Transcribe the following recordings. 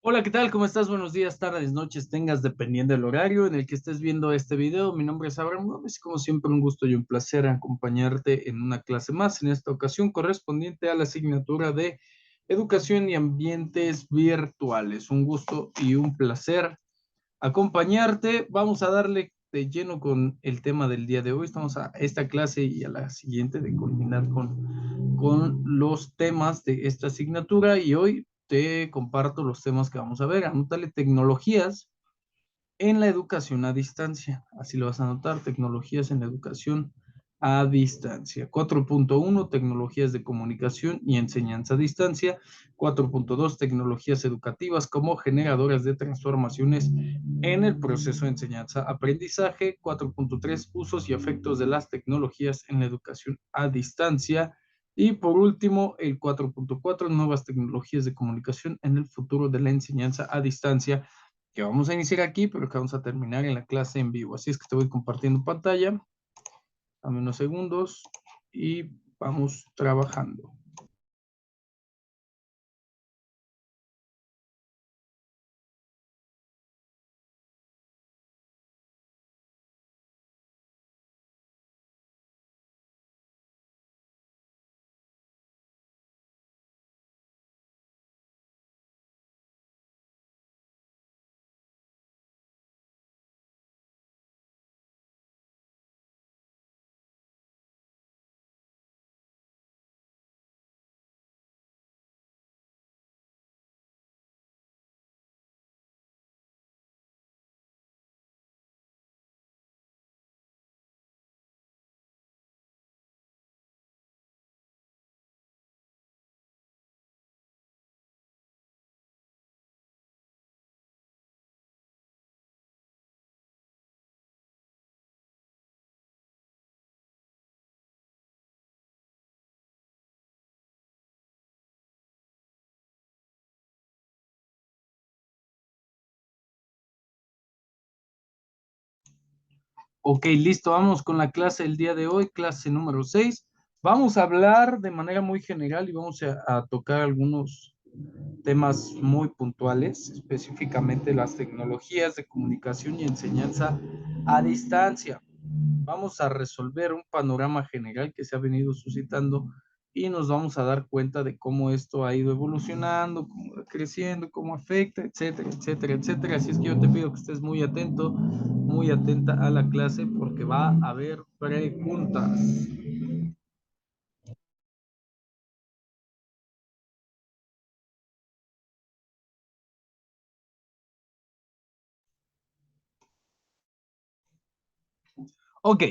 Hola, ¿qué tal? ¿Cómo estás? Buenos días, tardes, noches, tengas, dependiendo del horario en el que estés viendo este video. Mi nombre es Abraham Gómez y como siempre un gusto y un placer acompañarte en una clase más, en esta ocasión correspondiente a la asignatura de Educación y Ambientes Virtuales. Un gusto y un placer acompañarte. Vamos a darle de lleno con el tema del día de hoy. Estamos a esta clase y a la siguiente de culminar con los temas de esta asignatura y hoy te comparto los temas que vamos a ver. Anótale tecnologías en la educación a distancia. Así lo vas a anotar, tecnologías en la educación a distancia. 4.1, tecnologías de comunicación y enseñanza a distancia. 4.2, tecnologías educativas como generadoras de transformaciones en el proceso de enseñanza-aprendizaje. 4.3, usos y efectos de las tecnologías en la educación a distancia. Y por último, el 4.4, nuevas tecnologías de comunicación en el futuro de la enseñanza a distancia, que vamos a iniciar aquí, pero que vamos a terminar en la clase en vivo. Así es que te voy compartiendo pantalla. Dame unos segundos y vamos trabajando. Ok, listo, vamos con la clase del día de hoy, clase número 6. Vamos a hablar de manera muy general y vamos a tocar algunos temas muy puntuales, específicamente las tecnologías de comunicación y enseñanza a distancia. Vamos a resolver un panorama general que se ha venido suscitando y nos vamos a dar cuenta de cómo esto ha ido evolucionando, cómo va creciendo, cómo afecta, etcétera, etcétera, etcétera. Así es que yo te pido que estés muy atento, muy atenta a la clase porque va a haber preguntas. Ok,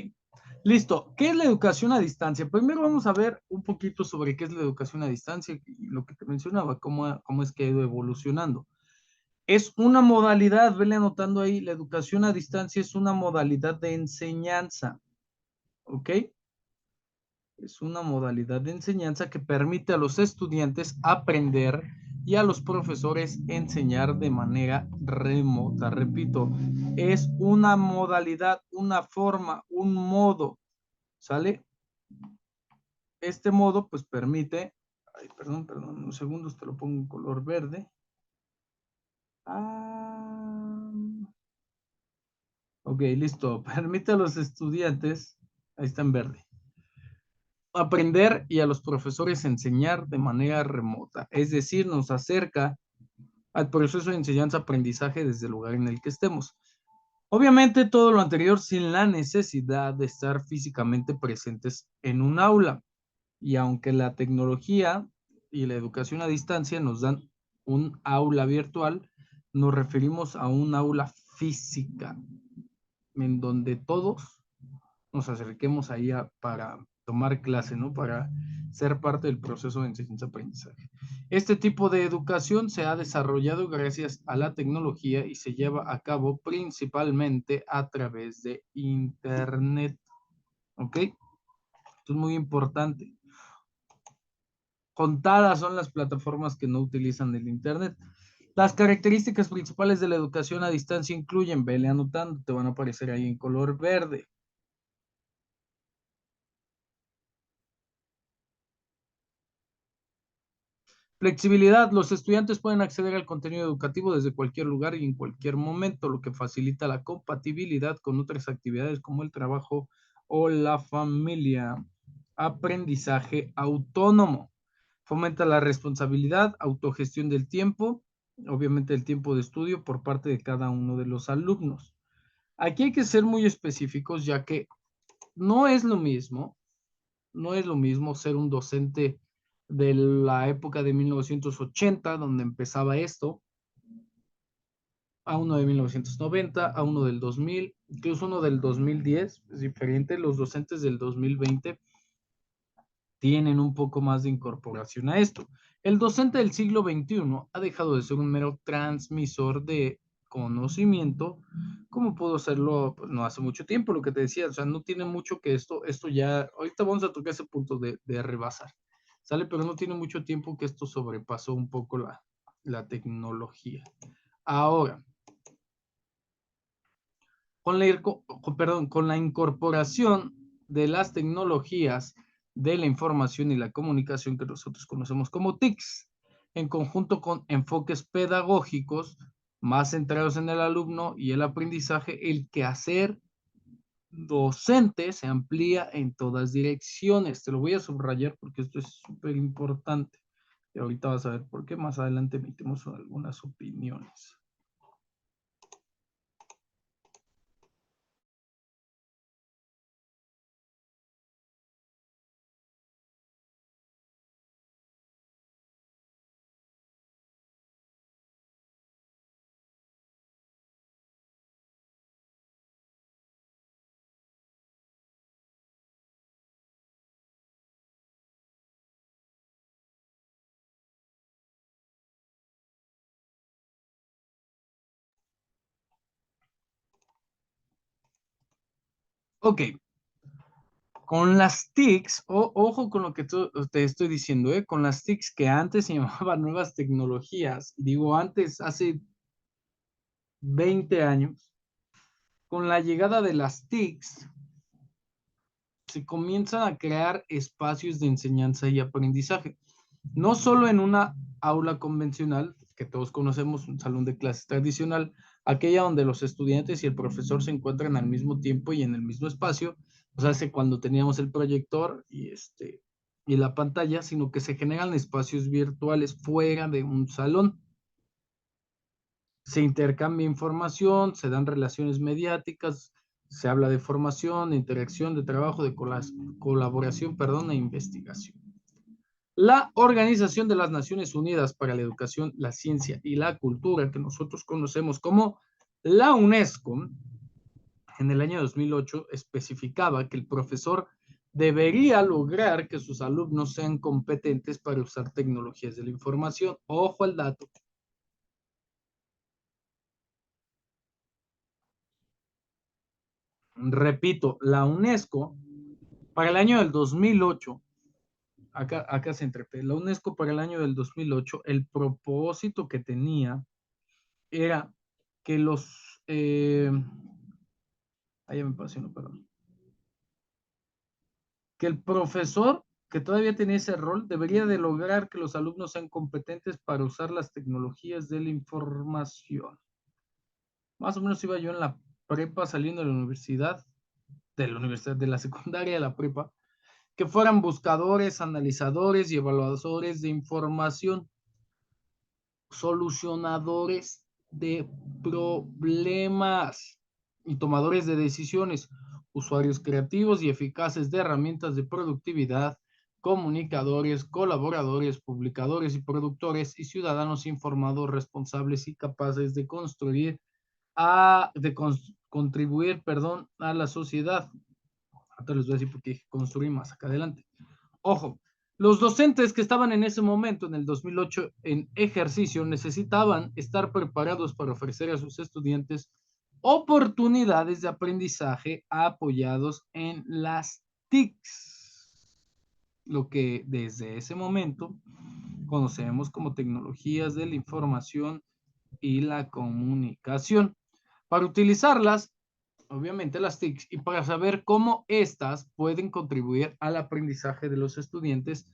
listo. ¿Qué es la educación a distancia? Primero vamos a ver un poquito sobre qué es la educación a distancia y lo que te mencionaba, cómo es que ha ido evolucionando. Es una modalidad, vele anotando ahí, la educación a distancia es una modalidad de enseñanza, ¿ok? Es una modalidad de enseñanza que permite a los estudiantes aprender y a los profesores enseñar de manera remota. Repito, es una modalidad, una forma, un modo, ¿sale? Este modo pues permite, ay, perdón, unos segundos, te lo pongo en color verde. Ah, ok, listo. Permite a los estudiantes, ahí está en verde, aprender y a los profesores enseñar de manera remota. Es decir, nos acerca al proceso de enseñanza-aprendizaje desde el lugar en el que estemos. Obviamente todo lo anterior sin la necesidad de estar físicamente presentes en un aula. Y aunque la tecnología y la educación a distancia nos dan un aula virtual, nos referimos a un aula física en donde todos nos acerquemos ahí para tomar clase, ¿no? Para ser parte del proceso de enseñanza-aprendizaje. Este tipo de educación se ha desarrollado gracias a la tecnología y se lleva a cabo principalmente a través de Internet, ¿ok? Esto es muy importante. Contadas son las plataformas que no utilizan el Internet. Las características principales de la educación a distancia incluyen, vele anotando, te van a aparecer ahí en color verde. Flexibilidad. Los estudiantes pueden acceder al contenido educativo desde cualquier lugar y en cualquier momento, lo que facilita la compatibilidad con otras actividades como el trabajo o la familia. Aprendizaje autónomo. Fomenta la responsabilidad, autogestión del tiempo, obviamente el tiempo de estudio por parte de cada uno de los alumnos. Aquí hay que ser muy específicos, ya que no es lo mismo, no es lo mismo ser un docente de la época de 1980, donde empezaba esto, a uno de 1990, a uno del 2000, incluso uno del 2010, es diferente. Los docentes del 2020 tienen un poco más de incorporación a esto. El docente del siglo XXI ha dejado de ser un mero transmisor de conocimiento, como pudo serlo pues, no hace mucho tiempo, lo que te decía, o sea, no tiene mucho que esto ya, ahorita vamos a tocar ese punto de rebasar, ¿sale? Pero no tiene mucho tiempo que esto sobrepasó un poco la tecnología. Ahora, con la incorporación de las tecnologías de la información y la comunicación que nosotros conocemos como TICs, en conjunto con enfoques pedagógicos más centrados en el alumno y el aprendizaje, el quehacer docente se amplía en todas direcciones. Te lo voy a subrayar porque esto es súper importante. Y ahorita vas a ver por qué. Más adelante emitimos algunas opiniones. Ok, con las TICs, ojo con lo que te estoy diciendo, con las TICs que antes se llamaban nuevas tecnologías, digo antes, hace 20 años, con la llegada de las TICs, se comienzan a crear espacios de enseñanza y aprendizaje. No solo en una aula convencional, que todos conocemos, un salón de clases tradicional, aquella donde los estudiantes y el profesor se encuentran al mismo tiempo y en el mismo espacio, o sea, hace cuando teníamos el proyector y la pantalla, sino que se generan espacios virtuales fuera de un salón. Se intercambia información, se dan relaciones mediáticas, se habla de formación, de interacción, de trabajo, de colaboración, perdón, e investigación. La Organización de las Naciones Unidas para la Educación, la Ciencia y la Cultura, que nosotros conocemos como la UNESCO, en el año 2008 especificaba que el profesor debería lograr que sus alumnos sean competentes para usar tecnologías de la información. Ojo al dato. Repito, la UNESCO para el año del 2008, acá se entrepe, la UNESCO para el año del 2008, el propósito que tenía era que ahí me pasé, no, perdón, que el profesor que todavía tenía ese rol debería de lograr que los alumnos sean competentes para usar las tecnologías de la información. Más o menos iba yo en la prepa saliendo de la secundaria a la prepa, que fueran buscadores, analizadores y evaluadores de información, solucionadores de problemas y tomadores de decisiones, usuarios creativos y eficaces de herramientas de productividad, comunicadores, colaboradores, publicadores y productores y ciudadanos informados, responsables y capaces de contribuir, perdón, a la sociedad. Ahora les voy a decir por qué construir más acá adelante. Ojo, los docentes que estaban en ese momento, en el 2008, en ejercicio, necesitaban estar preparados para ofrecer a sus estudiantes oportunidades de aprendizaje apoyados en las TICs, lo que desde ese momento conocemos como tecnologías de la información y la comunicación. Para utilizarlas, obviamente las TICs, y para saber cómo éstas pueden contribuir al aprendizaje de los estudiantes,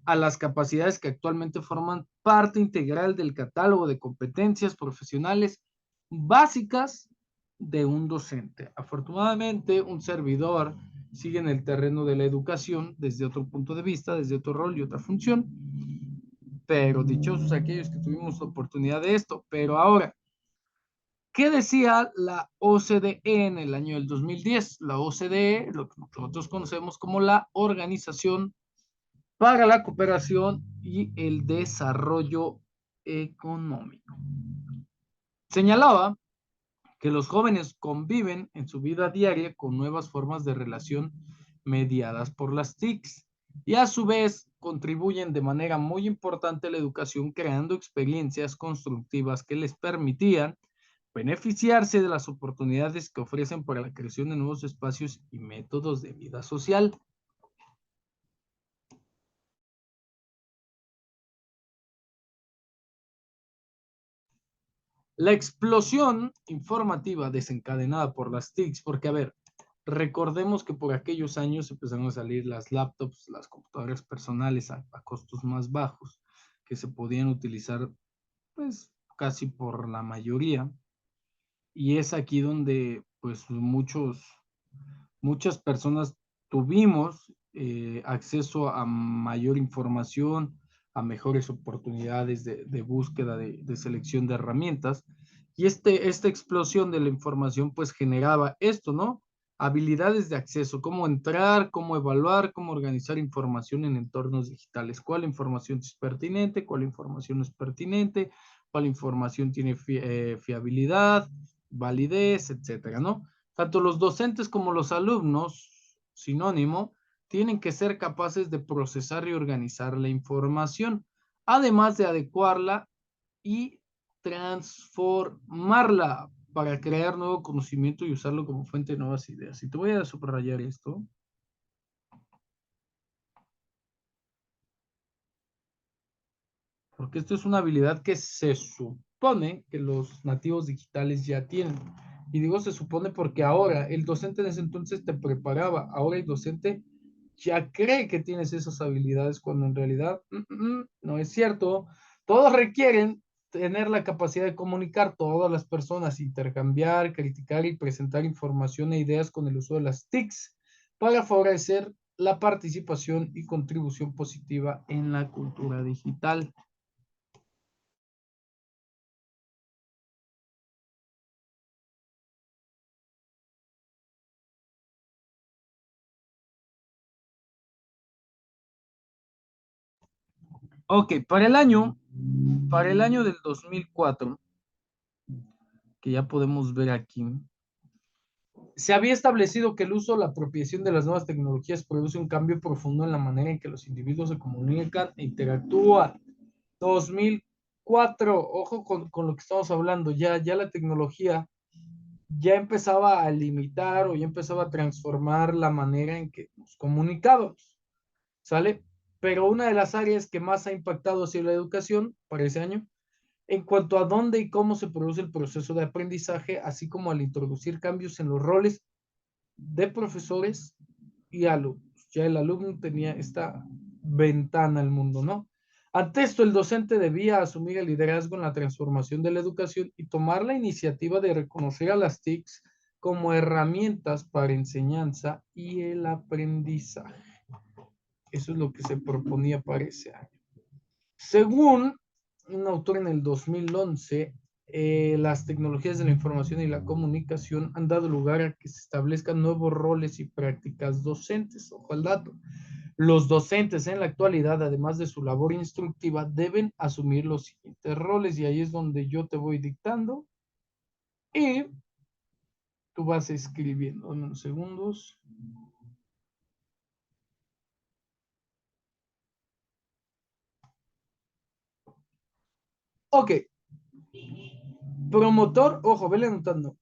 a las capacidades que actualmente forman parte integral del catálogo de competencias profesionales básicas de un docente. Afortunadamente, un servidor sigue en el terreno de la educación desde otro punto de vista, desde otro rol y otra función, pero dichosos aquellos que tuvimos la oportunidad de esto. Pero ahora, ¿qué decía la OCDE en el año del 2010? La OCDE, lo que nosotros conocemos como la Organización para la Cooperación y el Desarrollo Económico. Señalaba que los jóvenes conviven en su vida diaria con nuevas formas de relación mediadas por las TICs y a su vez contribuyen de manera muy importante a la educación creando experiencias constructivas que les permitían beneficiarse de las oportunidades que ofrecen para la creación de nuevos espacios y métodos de vida social. La explosión informativa desencadenada por las TICs, porque a ver, recordemos que por aquellos años empezaron a salir las laptops, las computadoras personales a costos más bajos, que se podían utilizar pues casi por la mayoría. Y es aquí donde pues muchas personas tuvimos acceso a mayor información, a mejores oportunidades de búsqueda, de selección de herramientas. Y esta explosión de la información pues generaba esto, ¿no? Habilidades de acceso, cómo entrar, cómo evaluar, cómo organizar información en entornos digitales, cuál información es pertinente, cuál información no es pertinente, cuál información tiene fiabilidad, validez, etcétera, ¿no? Tanto los docentes como los alumnos, sinónimo, tienen que ser capaces de procesar y organizar la información, además de adecuarla y transformarla para crear nuevo conocimiento y usarlo como fuente de nuevas ideas. Y te voy a subrayar esto, porque esto es una habilidad que se supone que los nativos digitales ya tienen. Y digo se supone porque ahora el docente en ese entonces te preparaba, ahora el docente ya cree que tienes esas habilidades cuando en realidad no es cierto. Todos requieren tener la capacidad de comunicar, todas las personas, intercambiar, criticar y presentar información e ideas con el uso de las TICs para favorecer la participación y contribución positiva en la cultura digital. Ok, para el año del 2004, que ya podemos ver aquí, se había establecido que el uso o la apropiación de las nuevas tecnologías produce un cambio profundo en la manera en que los individuos se comunican e interactúan. 2004, ojo con lo que estamos hablando, ya la tecnología ya empezaba a limitar o ya empezaba a transformar la manera en que nos comunicábamos, ¿sale? Pero una de las áreas que más ha impactado hacia la educación para ese año en cuanto a dónde y cómo se produce el proceso de aprendizaje, así como al introducir cambios en los roles de profesores y alumnos. Ya el alumno tenía esta ventana al mundo, ¿no? Ante esto, el docente debía asumir el liderazgo en la transformación de la educación y tomar la iniciativa de reconocer a las TICs como herramientas para enseñanza y el aprendizaje. Eso es lo que se proponía para ese año. Según un autor en el 2011, las tecnologías de la información y la comunicación han dado lugar a que se establezcan nuevos roles y prácticas docentes. Ojo al dato. Los docentes en la actualidad, además de su labor instructiva, deben asumir los siguientes roles y ahí es donde yo te voy dictando y tú vas escribiendo. Dame unos segundos. Ok, promotor, ojo, vele anotando.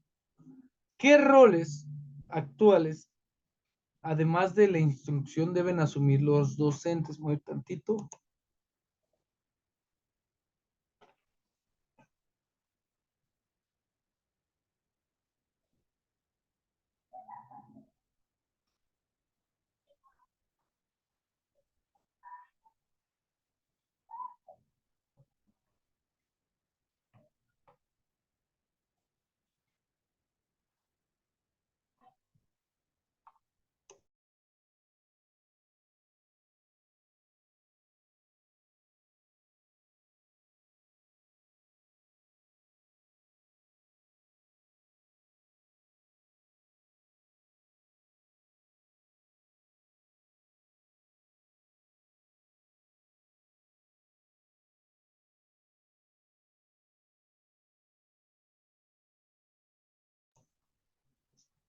¿Qué roles actuales además de la instrucción, deben asumir los docentes? Muy tantito.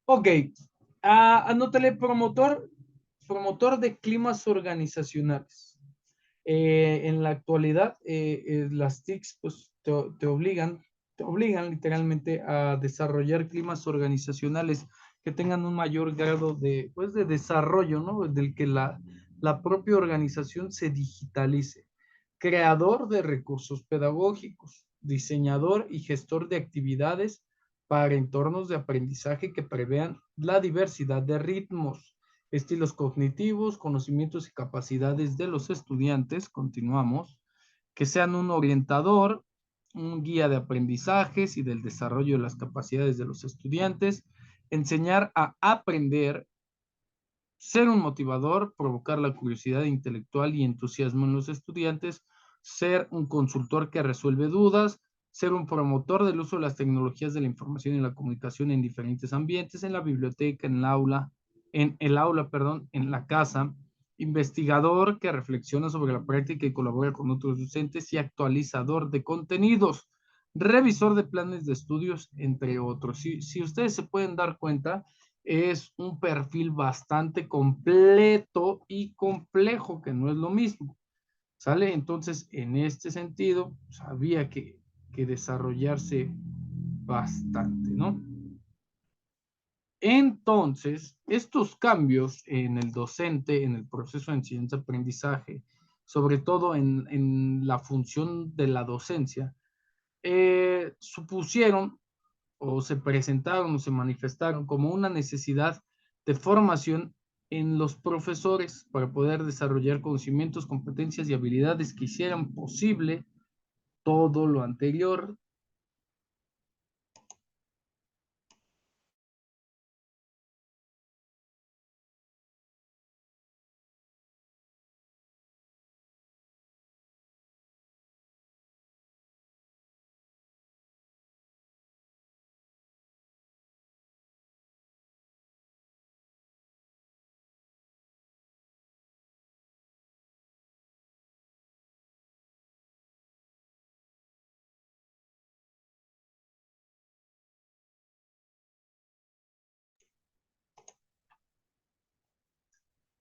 Ok, anótale promotor de climas organizacionales. En la actualidad, las TICs pues, te obligan literalmente a desarrollar climas organizacionales que tengan un mayor grado de, pues, de desarrollo, ¿no? Del que la propia organización se digitalice. Creador de recursos pedagógicos, diseñador y gestor de actividades para entornos de aprendizaje que prevean la diversidad de ritmos, estilos cognitivos, conocimientos y capacidades de los estudiantes, continuamos, que sean un orientador, un guía de aprendizajes y del desarrollo de las capacidades de los estudiantes, enseñar a aprender, ser un motivador, provocar la curiosidad intelectual y entusiasmo en los estudiantes, ser un consultor que resuelve dudas, ser un promotor del uso de las tecnologías de la información y la comunicación en diferentes ambientes, en la biblioteca, en el aula, perdón, en la casa, investigador que reflexiona sobre la práctica y colabora con otros docentes y actualizador de contenidos, revisor de planes de estudios, entre otros. Si ustedes se pueden dar cuenta, es un perfil bastante completo y complejo, que no es lo mismo, ¿sale? Entonces, en este sentido, pues, había que desarrollarse bastante, ¿no? Entonces, estos cambios en el docente, en el proceso de enseñanza-aprendizaje, sobre todo en la función de la docencia, supusieron o se presentaron o se manifestaron como una necesidad de formación en los profesores para poder desarrollar conocimientos, competencias y habilidades que hicieran posible todo lo anterior.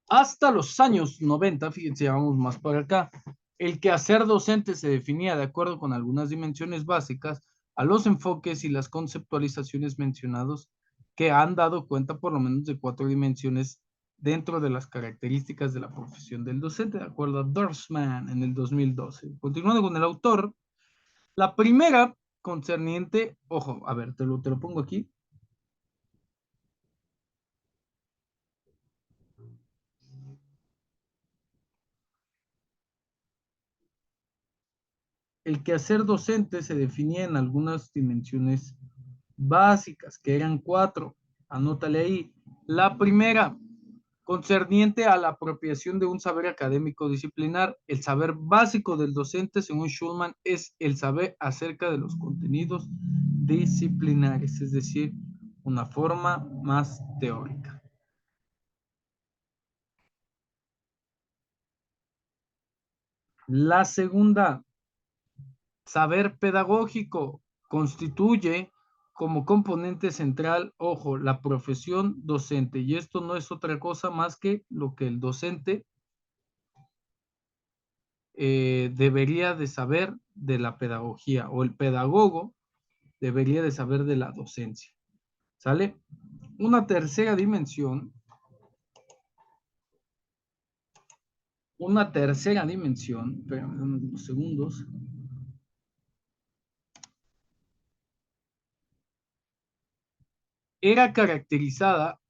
Hasta los años 90, fíjense, vamos más para acá, el quehacer docente se definía de acuerdo con algunas dimensiones básicas a los enfoques y las conceptualizaciones mencionados, que han dado cuenta por lo menos de 4 dimensiones dentro de las características de la profesión del docente, de acuerdo a Dorsman en el 2012. Continuando con el autor, la primera concerniente, ojo, a ver, te lo pongo aquí. El quehacer docente se definía en algunas dimensiones básicas, que eran 4. Anótale ahí. La primera, concerniente a la apropiación de un saber académico disciplinar. El saber básico del docente, según Schulman, es el saber acerca de los contenidos disciplinares, es decir, una forma más teórica. La segunda, saber pedagógico, constituye como componente central, ojo, la profesión docente. Y esto no es otra cosa más que lo que el docente debería de saber de la pedagogía, o el pedagogo debería de saber de la docencia. ¿Sale? Una tercera dimensión, espérame unos segundos, era caracterizada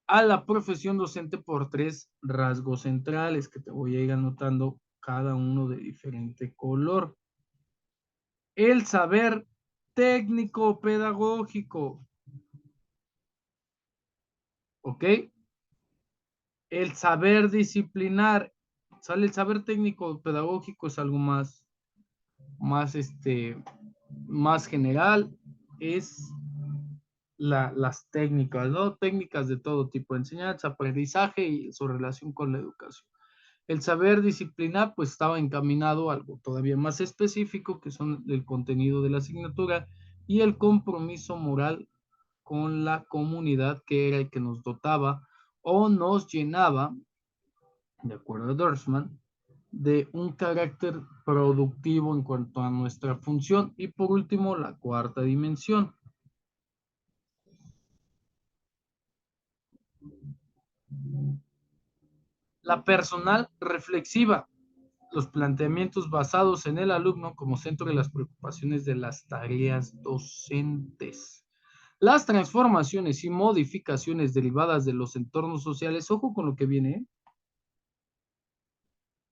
a la profesión docente por 3 rasgos centrales que te voy a ir anotando cada uno de diferente color. El saber técnico pedagógico, ¿ok? El saber disciplinar, sale el saber técnico pedagógico es algo más general, es las técnicas, ¿no? Técnicas de todo tipo, enseñanza, aprendizaje y su relación con la educación. El saber disciplinar pues estaba encaminado a algo todavía más específico, que son el contenido de la asignatura y el compromiso moral con la comunidad, que era el que nos dotaba o nos llenaba, de acuerdo a Dorsman, de un carácter productivo en cuanto a nuestra función. Y por último, la cuarta dimensión, la personal reflexiva, los planteamientos basados en el alumno como centro de las preocupaciones de las tareas docentes. Las transformaciones y modificaciones derivadas de los entornos sociales, ojo con lo que viene, ¿eh?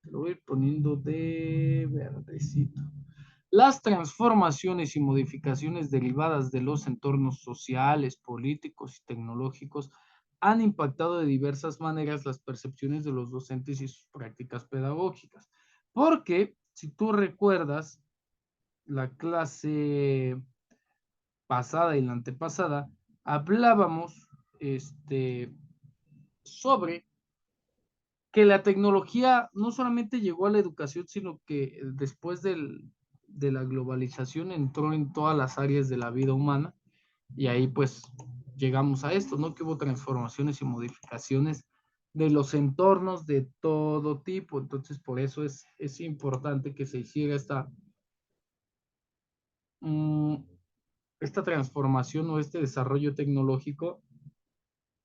Lo voy poniendo de verdecito. Las transformaciones y modificaciones derivadas de los entornos sociales, políticos y tecnológicos han impactado de diversas maneras las percepciones de los docentes y sus prácticas pedagógicas. Porque, si tú recuerdas, la clase pasada y la antepasada, hablábamos sobre que la tecnología no solamente llegó a la educación, sino que después de la globalización entró en todas las áreas de la vida humana, y ahí pues llegamos a esto, ¿no? Que hubo transformaciones y modificaciones de los entornos de todo tipo. Entonces por eso es importante que se hiciera mm, esta transformación o este desarrollo tecnológico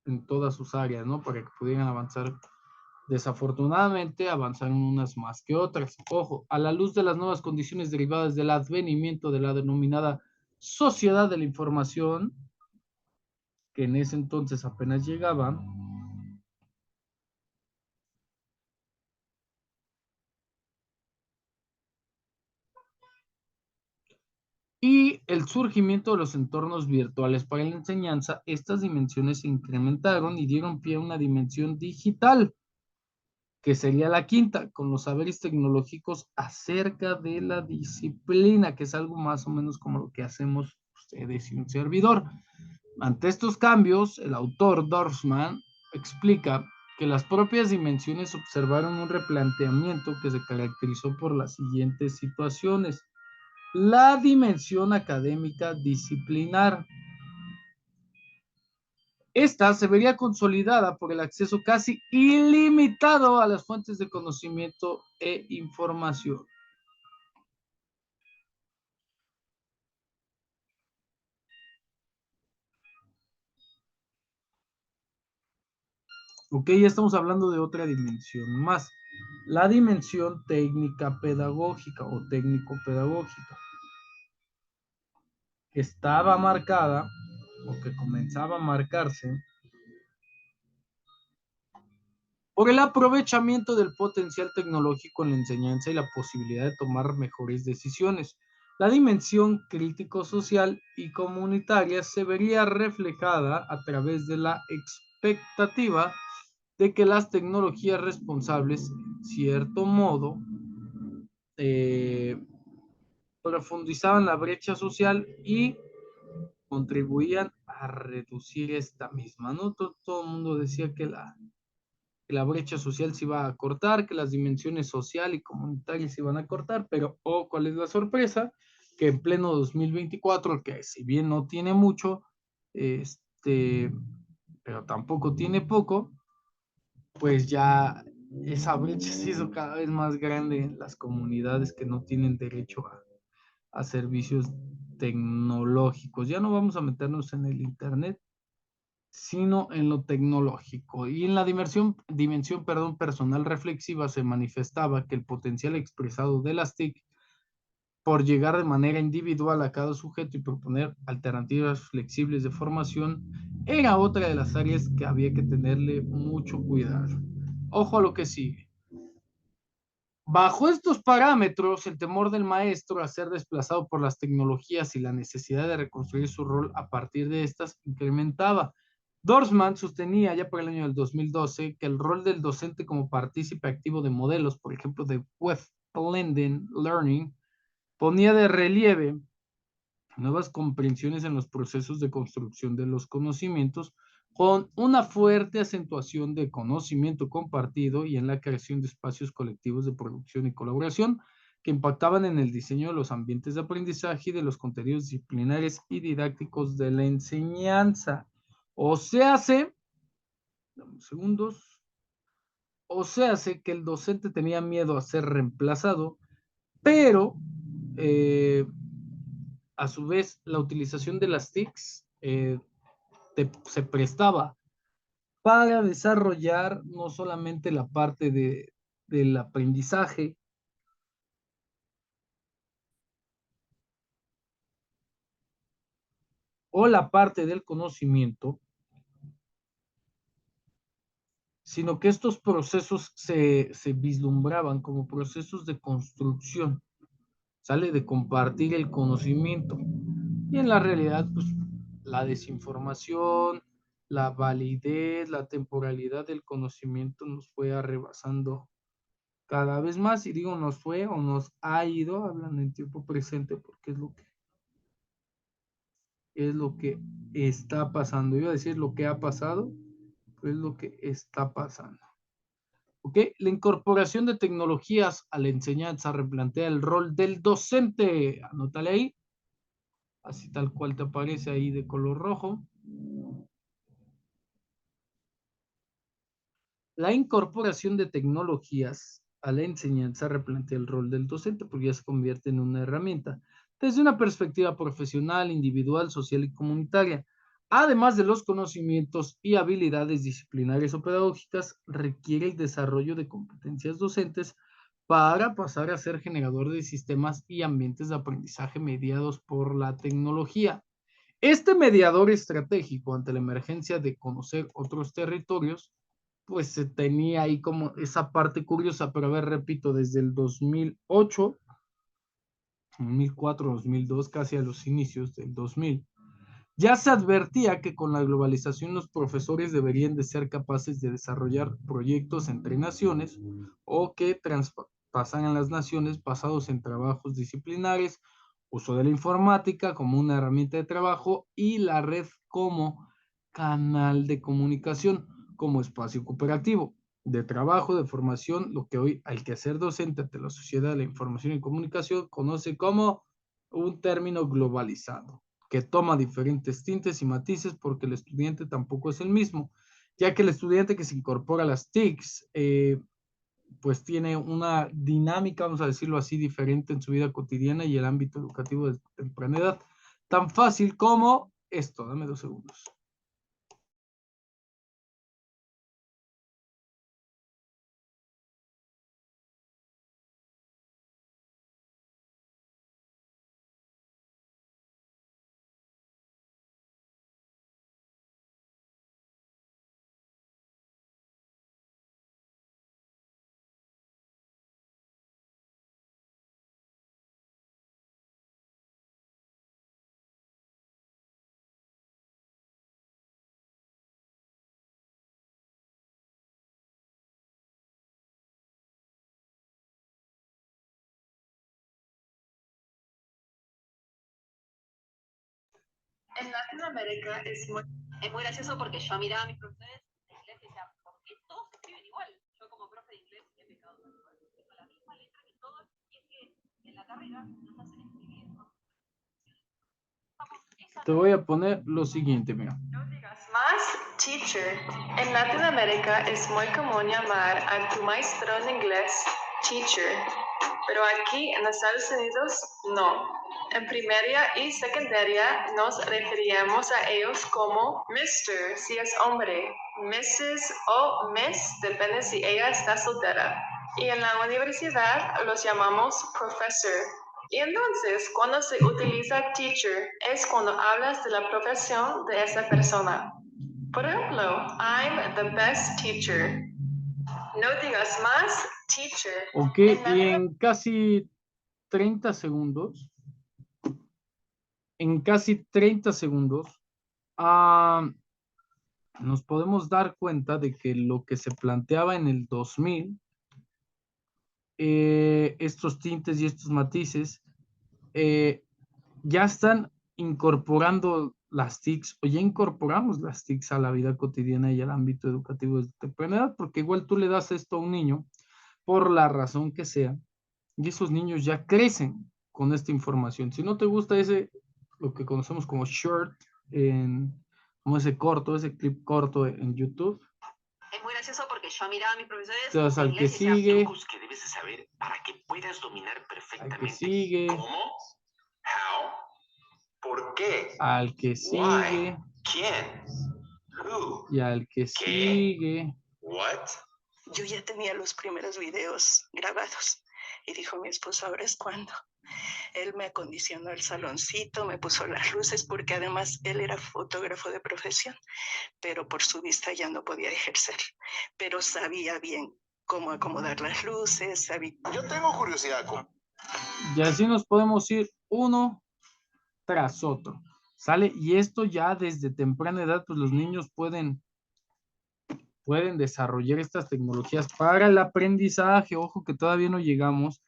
en todas sus áreas, ¿no? Para que pudieran avanzar. Desafortunadamente avanzaron unas más que otras. Ojo, a la luz de las nuevas condiciones derivadas del advenimiento de la denominada sociedad de la información, que en ese entonces apenas llegaba, y el surgimiento de los entornos virtuales para la enseñanza, estas dimensiones se incrementaron y dieron pie a una dimensión digital, que sería la quinta, con los saberes tecnológicos acerca de la disciplina, que es algo más o menos como lo que hacemos ustedes y un servidor. Ante estos cambios, el autor Dorsman explica que las propias dimensiones observaron un replanteamiento que se caracterizó por las siguientes situaciones. La dimensión académica disciplinar. Esta se vería consolidada por el acceso casi ilimitado a las fuentes de conocimiento e información. Ok, ya estamos hablando de otra dimensión más. La dimensión técnica pedagógica o técnico-pedagógica, que estaba marcada o que comenzaba a marcarse por el aprovechamiento del potencial tecnológico en la enseñanza y la posibilidad de tomar mejores decisiones. La dimensión crítico-social y comunitaria se vería reflejada a través de la expectativa de que las tecnologías responsables, en cierto modo, eh, profundizaban la brecha social y contribuían a reducir esta misma, ¿no? Todo el mundo decía que la brecha social se iba a cortar, que las dimensiones social y comunitarias se iban a cortar, pero oh, ¿cuál es la sorpresa? Que en pleno 2024, que si bien no tiene mucho, este, pero tampoco tiene poco, pues ya esa brecha se hizo cada vez más grande en las comunidades que no tienen derecho a servicios tecnológicos. Ya no vamos a meternos en el Internet, sino en lo tecnológico. Y en la dimensión personal reflexiva se manifestaba que el potencial expresado de las TIC por llegar de manera individual a cada sujeto y proponer alternativas flexibles de formación era otra de las áreas que había que tenerle mucho cuidado. Ojo a lo que sigue. Bajo estos parámetros, el temor del maestro a ser desplazado por las tecnologías y la necesidad de reconstruir su rol a partir de estas incrementaba. Dorsman sostenía ya por el año del 2012 que el rol del docente como partícipe activo de modelos, por ejemplo, de Web Blended Learning, ponía de relieve nuevas comprensiones en los procesos de construcción de los conocimientos, con una fuerte acentuación de conocimiento compartido y en la creación de espacios colectivos de producción y colaboración, que impactaban en el diseño de los ambientes de aprendizaje y de los contenidos disciplinares y didácticos de la enseñanza. O sea, dame unos segundos, o sea, que el docente tenía miedo a ser reemplazado, pero a su vez la utilización de las TICs se prestaba para desarrollar no solamente la parte del aprendizaje o la parte del conocimiento, sino que estos procesos se vislumbraban como procesos de construcción, ¿sale? De compartir el conocimiento. Y en la realidad, pues, la desinformación, la validez, la temporalidad del conocimiento nos fue arrebasando cada vez más, y digo nos fue o nos ha ido, hablando en tiempo presente, porque es lo que está pasando. Iba a decir lo que ha pasado, pero es lo que está pasando. ¿Ok? La incorporación de tecnologías a la enseñanza replantea el rol del docente. Anótale ahí, así tal cual te aparece ahí de color rojo. La incorporación de tecnologías a la enseñanza replantea el rol del docente porque ya se convierte en una herramienta desde una perspectiva profesional, individual, social y comunitaria. Además de los conocimientos y habilidades disciplinarias o pedagógicas, requiere el desarrollo de competencias docentes para pasar a ser generador de sistemas y ambientes de aprendizaje mediados por la tecnología. Este mediador estratégico ante la emergencia de conocer otros territorios, pues se tenía ahí como esa parte curiosa, pero a ver, repito, desde el 2008, 2004, 2002, casi a los inicios del 2000, ya se advertía que con la globalización los profesores deberían de ser capaces de desarrollar proyectos entre naciones o que traspasan a las naciones basados en trabajos disciplinares, uso de la informática como una herramienta de trabajo y la red como canal de comunicación, como espacio cooperativo de trabajo, de formación, lo que hoy al quehacer docente ante la sociedad de la información y comunicación conoce como un término globalizado que toma diferentes tintes y matices porque el estudiante tampoco es el mismo, ya que el estudiante que se incorpora a las TICs, pues tiene una dinámica, vamos a decirlo así, diferente en su vida cotidiana y el ámbito educativo de temprana edad. Tan fácil como esto, dame 2 segundos. En Latinoamérica es muy gracioso porque yo miraba a mis profesores de inglés y decía, ¿por qué todos escriben igual? Yo como profe de inglés he pecado con la misma letra que todos, y es que en la carrera nos hacen escribir, ¿no? Te voy a poner lo siguiente, mira. No digas más teacher. En Latinoamérica es muy común llamar a tu maestro en inglés teacher, pero aquí en Estados Unidos no. En primaria y secundaria nos referíamos a ellos como Mr. si es hombre, Mrs. o Miss, depende si ella está soltera. Y en la universidad los llamamos professor. Y entonces, cuando se utiliza teacher, es cuando hablas de la profesión de esa persona. Por ejemplo, I'm the best teacher. No digas más teacher. Ok, y en casi 30 segundos, ah, nos podemos dar cuenta de que lo que se planteaba en el 2000, estos tintes y estos matices, eh, ya están incorporando las TICs o ya incorporamos las TICs a la vida cotidiana y al ámbito educativo desde temprana edad, porque igual tú le das esto a un niño, por la razón que sea, Y esos niños ya crecen con esta información. Si no te gusta lo que conocemos como short, como ese corto, ese clip corto en YouTube, Es muy gracioso porque yo miraba a mis profesores te vas de al que inglés y decía, sigue, trucos que debes de saber para que puedas dominar al que perfectamente. sigue, ¿Cómo? How? ¿Por qué? al que sigue, Why? ¿Quién? Who? y al que ¿Qué? sigue. What? Yo ya tenía los primeros videos grabados y dijo mi esposo, ahora es cuando. Él me acondicionó el saloncito, me puso las luces porque además él era fotógrafo de profesión, pero por su vista ya no podía ejercer, pero sabía bien cómo acomodar las luces, sabía... Yo tengo curiosidad con... Y así nos podemos ir uno tras otro, ¿sale? Y esto ya desde temprana edad, pues los niños pueden desarrollar estas tecnologías para el aprendizaje. Ojo que todavía no llegamos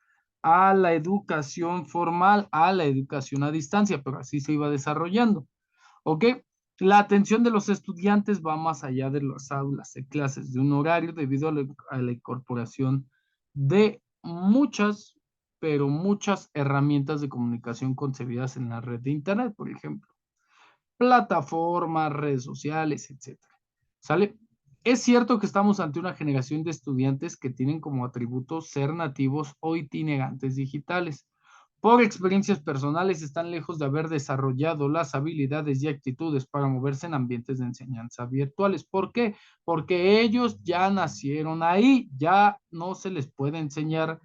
a la educación formal, a la educación a distancia, pero así se iba desarrollando. ¿Ok? La atención de los estudiantes va más allá de las aulas de clases de un horario debido a la incorporación de muchas, pero muchas herramientas de comunicación concebidas en la red de Internet, por ejemplo, plataformas, redes sociales, etcétera. ¿Sale? Es cierto que estamos ante una generación de estudiantes que tienen como atributo ser nativos o itinerantes digitales. Por experiencias personales, están lejos de haber desarrollado las habilidades y actitudes para moverse en ambientes de enseñanza virtuales. ¿Por qué? Porque ellos ya nacieron ahí, ya no se les puede enseñar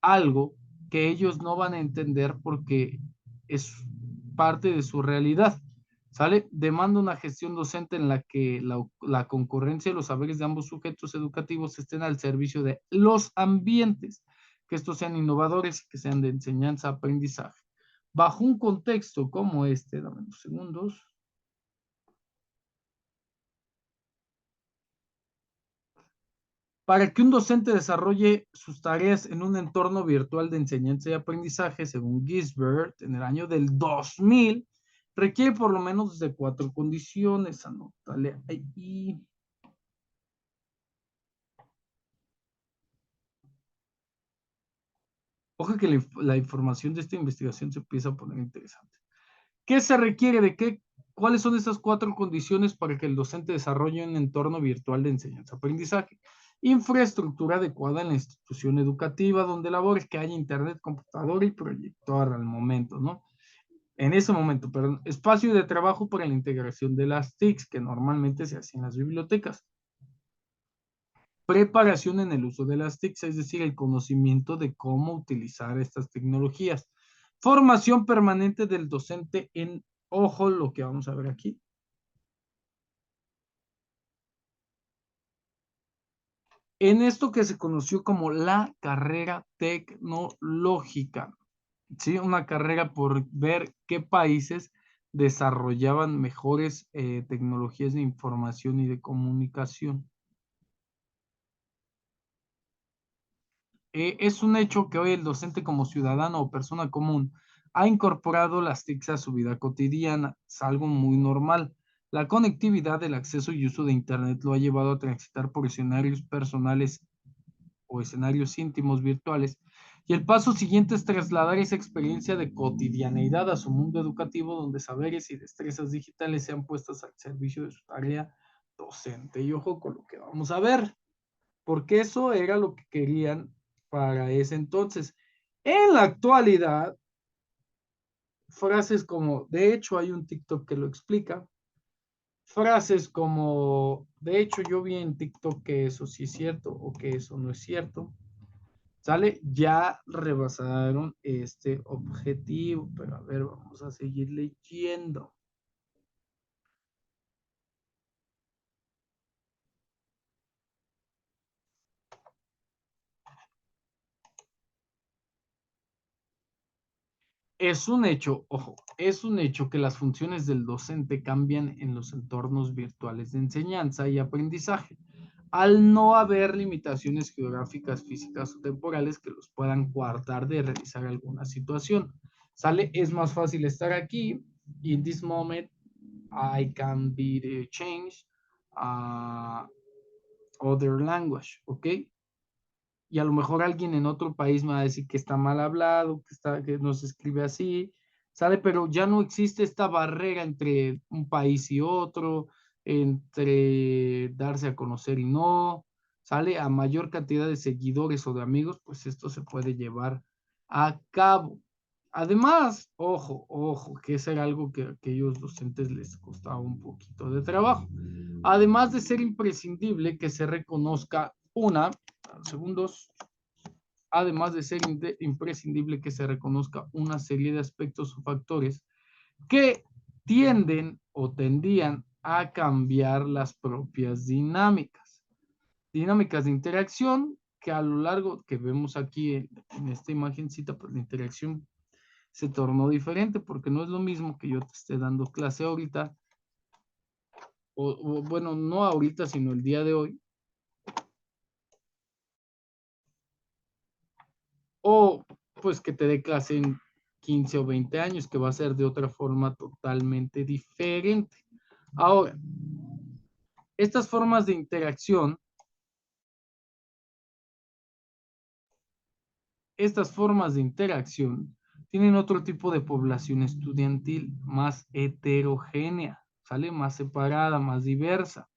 algo que ellos no van a entender porque es parte de su realidad. ¿Sale? Demanda una gestión docente en la que la concurrencia de los saberes de ambos sujetos educativos estén al servicio de los ambientes, que estos sean innovadores y que sean de enseñanza, aprendizaje. Bajo un contexto como este, dame unos segundos. Para que un docente desarrolle sus tareas en un entorno virtual de enseñanza y aprendizaje, según Gisbert, en el año del 2000, requiere por lo menos de 4 condiciones. Anótale ahí. Ojo que la información de esta investigación se empieza a poner interesante. ¿Qué se requiere de qué? ¿Cuáles son estas 4 condiciones para que el docente desarrolle un entorno virtual de enseñanza-aprendizaje? Infraestructura adecuada en la institución educativa donde labores, que haya internet, computadora y proyector al momento, ¿no? En ese momento, perdón, espacio de trabajo para la integración de las TICs, que normalmente se hace en las bibliotecas. Preparación en el uso de las TICs, es decir, el conocimiento de cómo utilizar estas tecnologías. Formación permanente del docente en, ojo, lo que vamos a ver aquí. En esto que se conoció como la carrera tecnológica, ¿sí? Una carrera por ver qué países desarrollaban mejores tecnologías de información y de comunicación. Es un hecho que hoy el docente como ciudadano o persona común ha incorporado las TICs a su vida cotidiana. Es algo muy normal. La conectividad, el acceso y uso de Internet lo ha llevado a transitar por escenarios personales o escenarios íntimos virtuales. Y el paso siguiente es trasladar esa experiencia de cotidianeidad a su mundo educativo, donde saberes y destrezas digitales sean puestas al servicio de su tarea docente. Y ojo con lo que vamos a ver, porque eso era lo que querían para ese entonces. En la actualidad, frases como, de hecho hay un TikTok que lo explica, frases como, de hecho yo vi en TikTok que eso sí es cierto o que eso no es cierto, ¿sale? Ya rebasaron este objetivo, pero a ver, vamos a seguir leyendo. Es un hecho, ojo, es un hecho que las funciones del docente cambian en los entornos virtuales de enseñanza y aprendizaje, al no haber limitaciones geográficas, físicas o temporales que los puedan coartar de realizar alguna situación. ¿Sale? Es más fácil estar aquí. In this moment, I can be the change other language, ¿ok? y a lo mejor alguien en otro país me va a decir que está mal hablado, que no se escribe así, ¿sale? Pero ya no existe esta barrera entre un país y otro, entre darse a conocer y no, ¿sale? A mayor cantidad de seguidores o de amigos, pues esto se puede llevar a cabo. Además, ojo, que eso era algo que a aquellos docentes les costaba un poquito de trabajo. Además de ser imprescindible que se reconozca segundos, además de ser imprescindible que se reconozca una serie de aspectos o factores que tienden o tendían a cambiar las propias dinámicas. Dinámicas de interacción que a lo largo que vemos aquí en esta imagencita, pues la interacción se tornó diferente porque no es lo mismo que yo te esté dando clase ahorita, o bueno, no ahorita, sino el día de hoy, o pues que te dé clase en 15 o 20 años, que va a ser de otra forma totalmente diferente. Ahora, estas formas de interacción, tienen otro tipo de población estudiantil más heterogénea, ¿sale? Más separada, más diversa,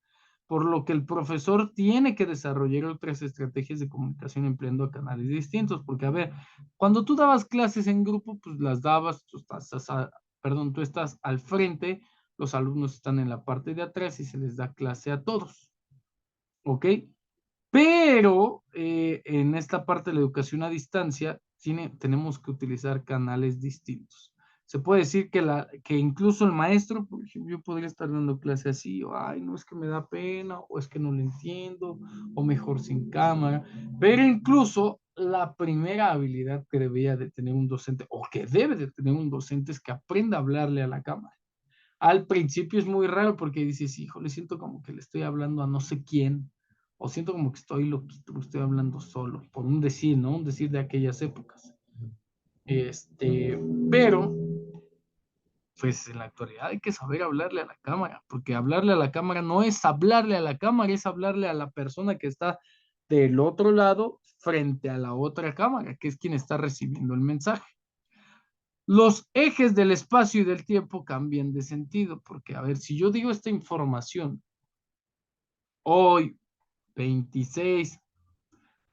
por lo que el profesor tiene que desarrollar otras estrategias de comunicación empleando canales distintos, porque a ver, cuando tú dabas clases en grupo, pues las dabas, tú estás al frente, los alumnos están en la parte de atrás y se les da clase a todos, ¿ok? Pero en esta parte de la educación a distancia tenemos que utilizar canales distintos. Se puede decir que incluso el maestro, por ejemplo, yo podría estar dando clase así, o ay, no es que me da pena, o es que no lo entiendo, o mejor sin cámara, pero incluso la primera habilidad que debía de tener un docente, o que debe de tener un docente, es que aprenda a hablarle a la cámara. Al principio es muy raro porque dices, híjole, siento como que le estoy hablando a no sé quién, o siento como que estoy loquito, estoy hablando solo, por un decir, ¿no? Un decir de aquellas épocas. Pero, pues en la actualidad hay que saber hablarle a la cámara, porque hablarle a la cámara no es hablarle a la cámara, es hablarle a la persona que está del otro lado frente a la otra cámara, que es quien está recibiendo el mensaje. Los ejes del espacio y del tiempo cambian de sentido, porque, a ver, si yo digo esta información hoy, 26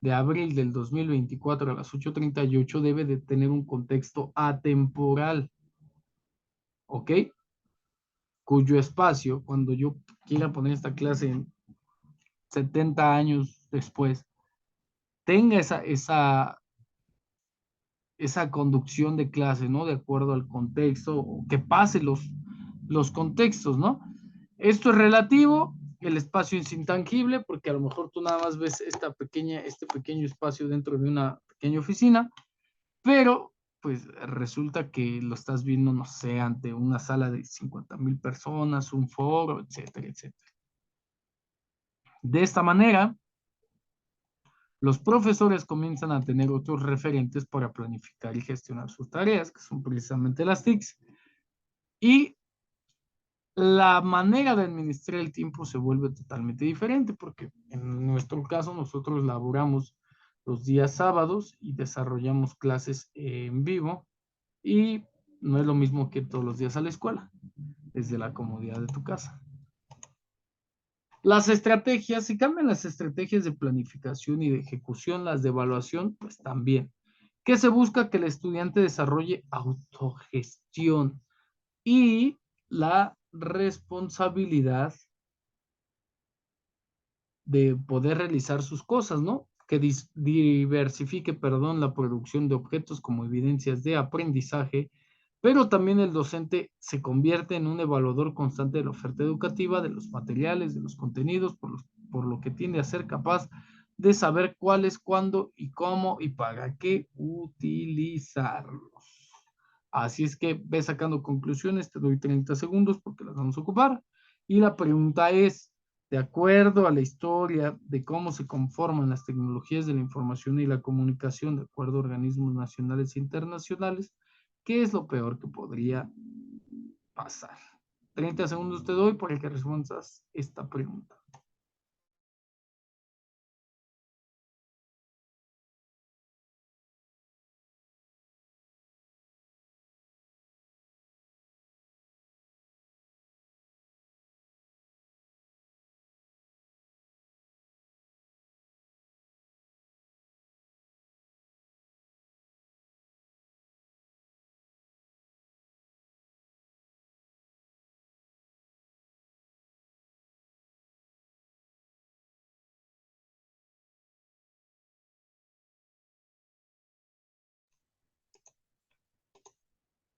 de abril del 2024 a las 8:38, debe de tener un contexto atemporal, ¿ok? Cuyo espacio, cuando yo quiera poner esta clase en 70 años después, tenga esa conducción de clase, ¿no? De acuerdo al contexto, o que pase los contextos, ¿no? Esto es relativo, el espacio es intangible, porque a lo mejor tú nada más ves este pequeño espacio dentro de una pequeña oficina, pero pues resulta que lo estás viendo, no sé, ante una sala de 50,000 personas, un foro, etcétera, etcétera. De esta manera, los profesores comienzan a tener otros referentes para planificar y gestionar sus tareas, que son precisamente las TICs, y la manera de administrar el tiempo se vuelve totalmente diferente, porque en nuestro caso nosotros laboramos los días sábados y desarrollamos clases en vivo, y no es lo mismo que todos los días a la escuela, desde la comodidad de tu casa. Las estrategias, si cambian las estrategias de planificación y de ejecución, las de evaluación, pues también. ¿Qué se busca? Que el estudiante desarrolle autogestión y la responsabilidad de poder realizar sus cosas, ¿no? Que diversifique, perdón, la producción de objetos como evidencias de aprendizaje, pero también el docente se convierte en un evaluador constante de la oferta educativa, de los materiales, de los contenidos, por lo que tiende a ser capaz de saber cuáles, cuándo y cómo y para qué utilizarlos. Así es que ve sacando conclusiones, te doy 30 segundos porque las vamos a ocupar. Y la pregunta es, de acuerdo a la historia de cómo se conforman las tecnologías de la información y la comunicación, de acuerdo a organismos nacionales e internacionales, ¿qué es lo peor que podría pasar? 30 segundos te doy para que respondas esta pregunta.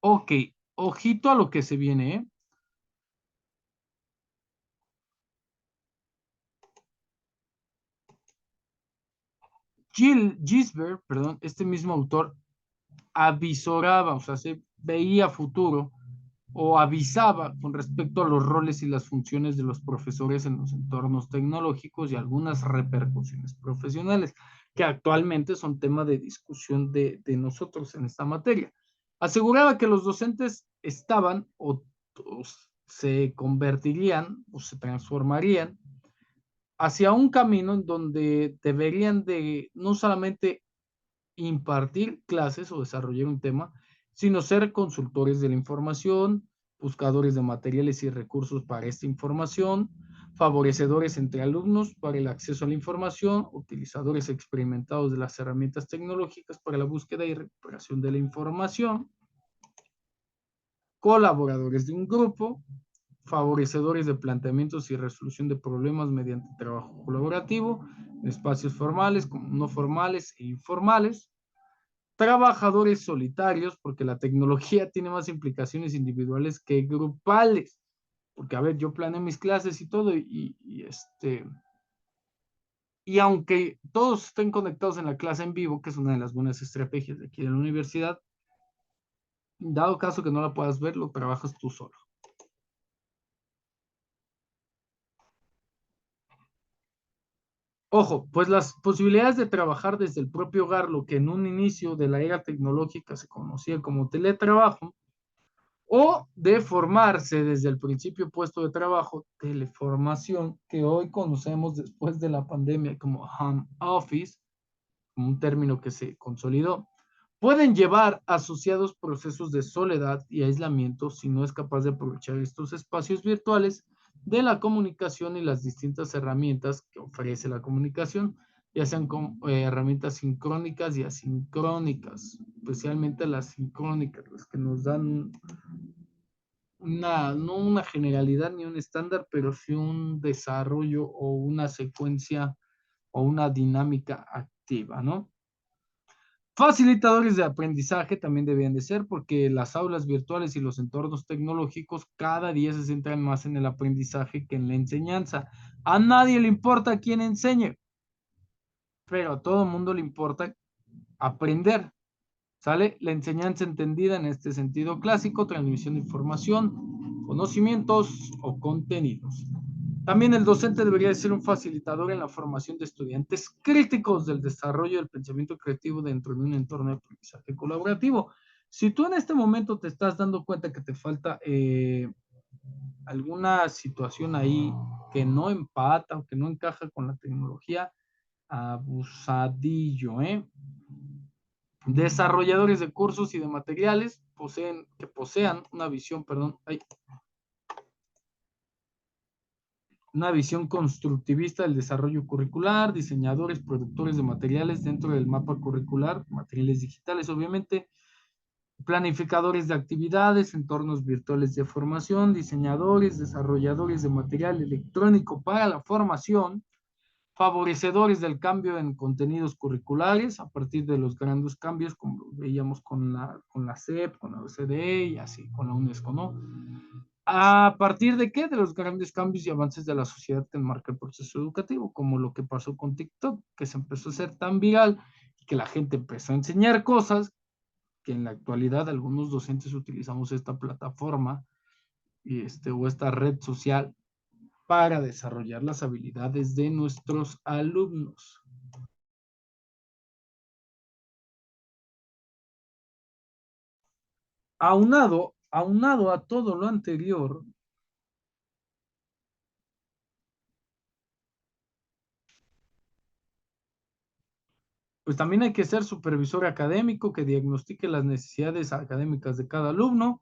Ok, ojito a lo que se viene, ¿eh? Gisbert, perdón, este mismo autor avisoraba, o sea, se veía futuro o avisaba con respecto a los roles y las funciones de los profesores en los entornos tecnológicos y algunas repercusiones profesionales, que actualmente son tema de discusión de nosotros en esta materia. Aseguraba que los docentes estaban o se convertirían o se transformarían hacia un camino en donde deberían de no solamente impartir clases o desarrollar un tema, sino ser consultores de la información, buscadores de materiales y recursos para esta información, favorecedores entre alumnos para el acceso a la información, utilizadores experimentados de las herramientas tecnológicas para la búsqueda y recuperación de la información, colaboradores de un grupo, favorecedores de planteamientos y resolución de problemas mediante trabajo colaborativo en espacios formales, no formales e informales, trabajadores solitarios, porque la tecnología tiene más implicaciones individuales que grupales. Porque, a ver, yo planeo mis clases y todo, y aunque todos estén conectados en la clase en vivo, que es una de las buenas estrategias de aquí de la universidad, dado caso que no la puedas ver, lo trabajas tú solo. Ojo, pues las posibilidades de trabajar desde el propio hogar, lo que en un inicio de la era tecnológica se conocía como teletrabajo, o de formarse desde el principio puesto de trabajo, teleformación, que hoy conocemos después de la pandemia como home office, un término que se consolidó, pueden llevar asociados procesos de soledad y aislamiento si no es capaz de aprovechar estos espacios virtuales de la comunicación y las distintas herramientas que ofrece la comunicación, ya sean herramientas sincrónicas y asincrónicas, especialmente las sincrónicas, las que nos dan no una generalidad ni un estándar, pero sí un desarrollo o una secuencia o una dinámica activa, ¿no? Facilitadores de aprendizaje también deben de ser porque las aulas virtuales y los entornos tecnológicos cada día se centran más en el aprendizaje que en la enseñanza. A nadie le importa quién enseñe, pero a todo mundo le importa aprender. ¿Sale? La enseñanza entendida en este sentido clásico, transmisión de información, conocimientos o contenidos. También el docente debería ser un facilitador en la formación de estudiantes críticos del desarrollo del pensamiento creativo dentro de un entorno de aprendizaje colaborativo. Si tú en este momento te estás dando cuenta que te falta alguna situación ahí que no empata o que no encaja con la tecnología, abusadillo, ¿eh? Desarrolladores de cursos y de materiales que posean una visión, perdón, una visión constructivista del desarrollo curricular, diseñadores, productores de materiales dentro del mapa curricular, materiales digitales, obviamente, planificadores de actividades, entornos virtuales de formación, diseñadores, desarrolladores de material electrónico para la formación, favorecedores del cambio en contenidos curriculares a partir de los grandes cambios, como lo veíamos con la SEP, con la OCDE y así, con la UNESCO, ¿no? ¿A partir de qué? De los grandes cambios y avances de la sociedad que enmarca el proceso educativo, como lo que pasó con TikTok, que se empezó a hacer tan viral y que la gente empezó a enseñar cosas que en la actualidad algunos docentes utilizamos esta plataforma o esta red social para desarrollar las habilidades de nuestros alumnos. Aunado a todo lo anterior, pues también hay que ser supervisor académico que diagnostique las necesidades académicas de cada alumno,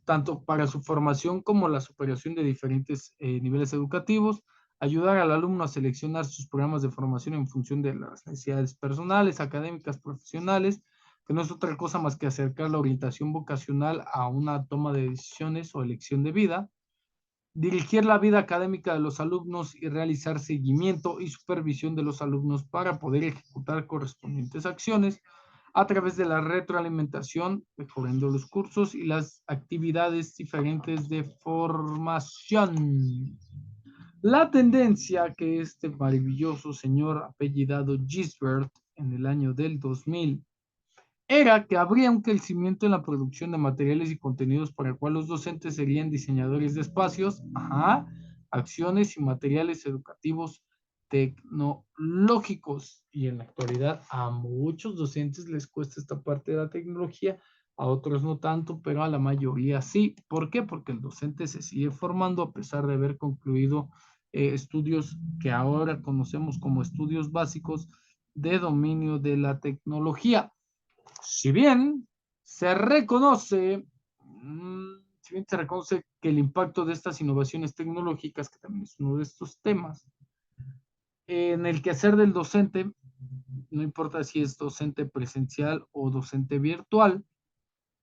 tanto para su formación como la superación de diferentes niveles educativos, ayudar al alumno a seleccionar sus programas de formación en función de las necesidades personales, académicas, profesionales, que no es otra cosa más que acercar la orientación vocacional a una toma de decisiones o elección de vida, dirigir la vida académica de los alumnos y realizar seguimiento y supervisión de los alumnos para poder ejecutar correspondientes acciones, a través de la retroalimentación, mejorando los cursos y las actividades diferentes de formación. La tendencia que este maravilloso señor apellidado Gisbert en el año del 2000 era que habría un crecimiento en la producción de materiales y contenidos para el cual los docentes serían diseñadores de espacios, acciones y materiales educativos tecnológicos. Y en la actualidad a muchos docentes les cuesta esta parte de la tecnología, a otros no tanto, pero a la mayoría sí. ¿Por qué? Porque el docente se sigue formando a pesar de haber concluido estudios que ahora conocemos como estudios básicos de dominio de la tecnología. Si bien se reconoce, que el impacto de estas innovaciones tecnológicas, que también es uno de estos temas, en el quehacer del docente, no importa si es docente presencial o docente virtual,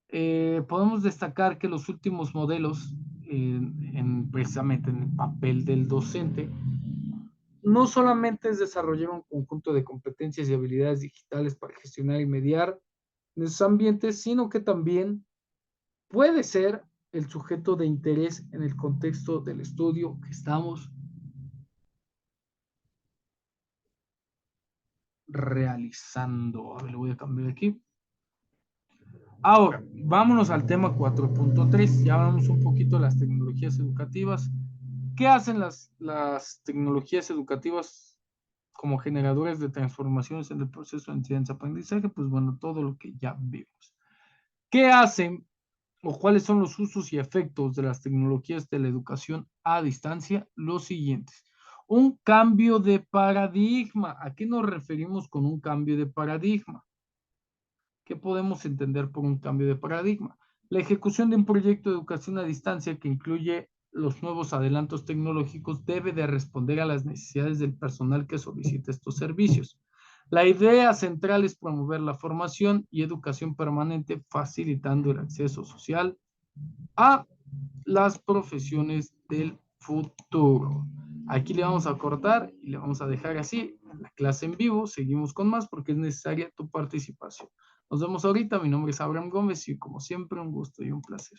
podemos destacar que los últimos modelos, precisamente en el papel del docente, no solamente es desarrollar un conjunto de competencias y habilidades digitales para gestionar y mediar en esos ambientes, sino que también puede ser el sujeto de interés en el contexto del estudio que estamos realizando. A ver, lo voy a cambiar aquí. Ahora, vámonos al tema 4.3. Ya hablamos un poquito de las tecnologías educativas. ¿Qué hacen las tecnologías educativas como generadores de transformaciones en el proceso de enseñanza-aprendizaje? Pues bueno, todo lo que ya vimos. ¿Qué hacen o cuáles son los usos y efectos de las tecnologías de la educación a distancia? Los siguientes. Un cambio de paradigma. ¿A qué nos referimos con un cambio de paradigma? ¿Qué podemos entender por un cambio de paradigma? La ejecución de un proyecto de educación a distancia que incluye los nuevos adelantos tecnológicos debe de responder a las necesidades del personal que solicita estos servicios. La idea central es promover la formación y educación permanente, facilitando el acceso social a las profesiones del futuro. Aquí le vamos a cortar y le vamos a dejar así. En la clase en vivo seguimos con más porque es necesaria tu participación. Nos vemos ahorita. Mi nombre es Abraham Gómez y como siempre un gusto y un placer.